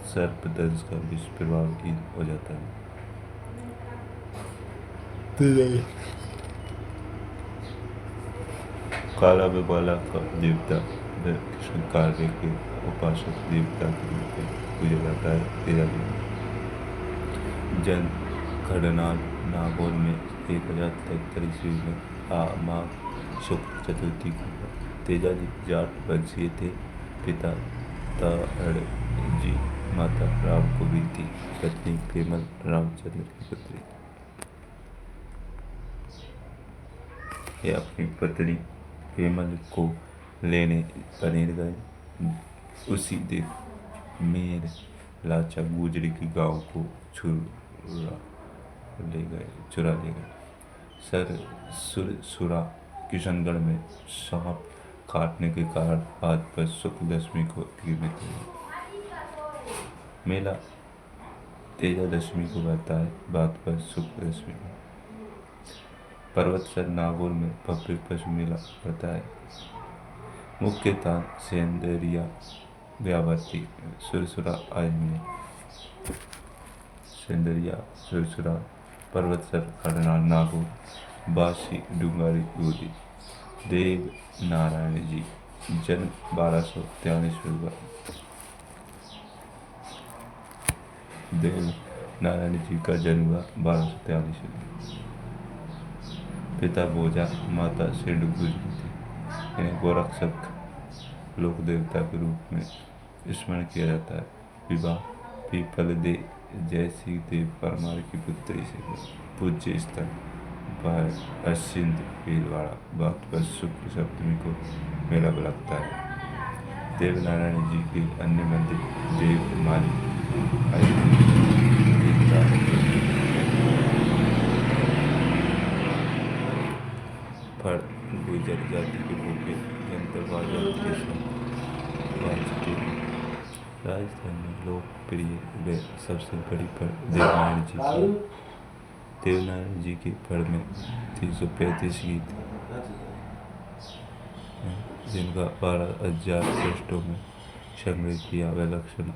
सर्पदंश का विष प्रभावहीन हो जाता है। काला बेबाला का देवता व कृष्ण कार्य के उपासक देवता के रूप में पूजा जाता है। तेजाजी जन्म खड़नाल नागौर में 1073 ईस्वी में माघ शुक्ल चतुर्थी को। तेजाजी जाट वंशीय थे। पिता ताड़ जी, माता राव कुबी थी। पत्नी पेमल रामचंद्र की पुत्री। ये अपनी पत्नी पेमल को लेने पनेर गए। उसी दिन मेर लाचा गुजरी की गांव को चुरा ले गए। सुरसुरा किशनगढ़ में सांप काटने के कारण भाद्रपद शुक्ल दशमी को निर्मित हुआ। मेला तेजा दशमी को रहता है, भाद्रपद शुक्ल दशमी में। पर्वतसर नागौर में भव्य पशु मेला पड़ता है। मुख्य स्थान सेंदरिया, व्यावर्ती, सुरसुरा आदि में। सेंदरिया, सुरसुरा, पर्वतसर, खड़नाल, नागौर, बासी, डुंगारी, गोदी। देव नारायण जी जन्म 1243 में हुआ। देव नारायण जी का जन्म हुआ 1243 में। पिता बोजा, माता सिंडुपुरी थी। इन्हें गोरक्षक लोक देवता के रूप में स्मरण किया जाता है। विवाह पीपल दे जयसी देव परमार की पुत्री से। पूज्य स्थल अश्विन भीलवाड़ा, भाद्रपद शुक्ल सप्तमी को मेला लगता है। देवनारायण जी के अन्य मंदिर देवमाली, फड़ गुर्जर जाति के भूखे राजस्थान में लोकप्रिय व सबसे बड़ी फड़ देवनारायण जी की। देवनारायण जी की फड़ में 335 गीत हैं, जिनका 12,000 पृष्ठों में संग्रह किया हुआ लक्षण।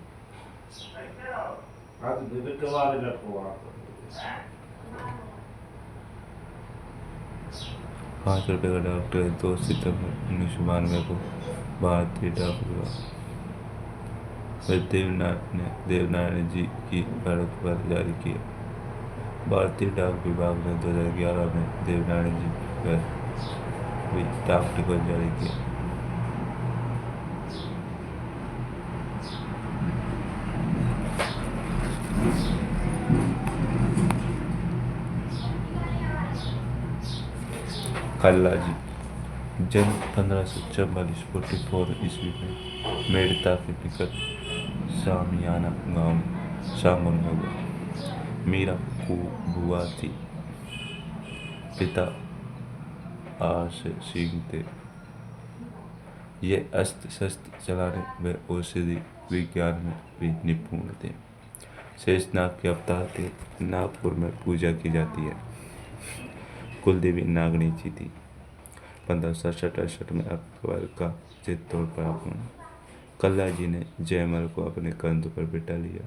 ₹5 का डाक 2 सितंबर 1992 को भारतीय डाक विभाग ने देवनारायण जी की फड़ पर जारी किया। भारतीय डाक विभाग ने 2011 में देवनारायण जी पर डाक टिकट जारी किया। कल्ला जी जन्म 1544 ईस्वी में मेड़ता के निकट सामियाना गांव सांगोर में हुआ। मीरा को बुआ थी। पिता आश सिंह थे। ये अस्त्र शस्त्र चलाने व औषधि विज्ञान में भी निपुण थे। शेषनाग के अवतार थे। नागपुर में पूजा की जाती है। कुलदेवी नागणी जी थी। 1567 में अकबर का चित्तौड़ पर आक्रमण। कल्ला जी ने जयमल को अपने कंधों पर बिठा लिया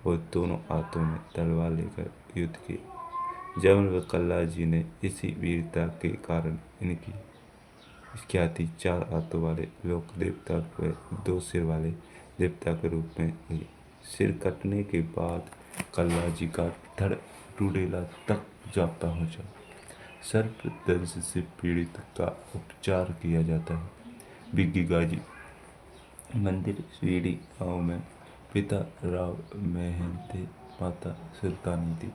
और दोनों हाथों में तलवार लेकर युद्ध किया। जयमल व कल्ला जी ने इसी वीरता के कारण इनकी ख्याति 4 हाथों वाले लोक देवता व 2 सिर वाले देवता के रूप में हुई। सिर कटने के बाद कल्ला जी का धड़ रूडेला तक जा पहुंचा। सर्प दंश से पीड़ित का उपचार किया जाता है। बिग्गी गाजी मंदिर सीढ़ी गांव में। पिता राव महन थे, माता सुल्तानी थी।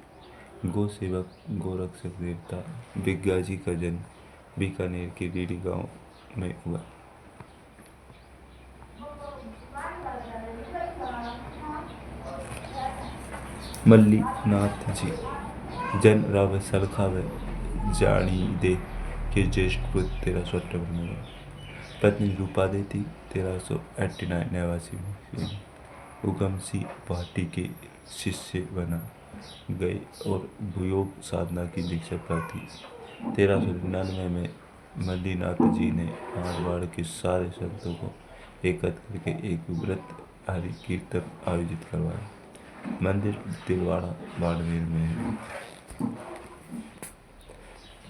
गो सेवक गोरक्षक देवता बिग्गाजी का जन्म बीकानेर के रीडी गांव में हुआ। मल्ली नाथ जी जन्म राव सलखा व जानी दे के ज्येष्ठ पुत्र 1300 अक्टूबर में हुआ। पत्नी रूपा दे थी। 1389 89 में उगम सिंह भाटी के शिष्य बना गए और भूयोग साधना की दीक्षा प्राप्त की। 1399 में मल्लीनाथ जी ने मारवाड़ के सारे संतों को एकत्र करके एक व्रत हरि कीर्तन आयोजित करवाया। मंदिर तिलवाड़ा बाड़मेर में है।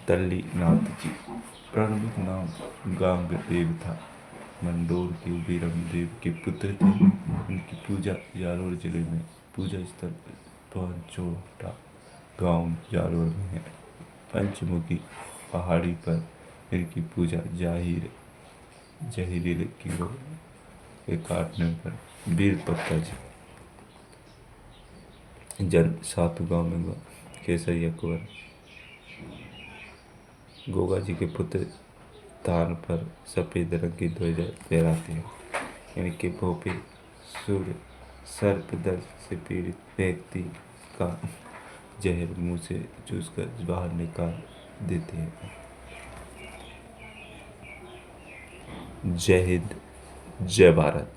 तल्ली नाथ जी प्रारंभिक नाम गांग देव था। मंडोर के वीरम देव के पुत्र थे। इनकी पूजा जालोर जिले में पूजा स्थल पांचोटा गांव जालोर में है। पंचमुखी पहाड़ी पर इनकी पूजा जहीरीले कीड़ों के काटने पर वीर पक्का जी जन्म सातु गांव में हुआ। केसरिया कुंवर गोगा जी के पुत्र स्थान पर सफेद रंग की ध्वजा लहराती है। इनके भोपे सूर्य सर्प दंश से पीड़ित व्यक्ति का जहर मुंह से चूसकर बाहर निकाल देते हैं। जय हिंद, जय भारत।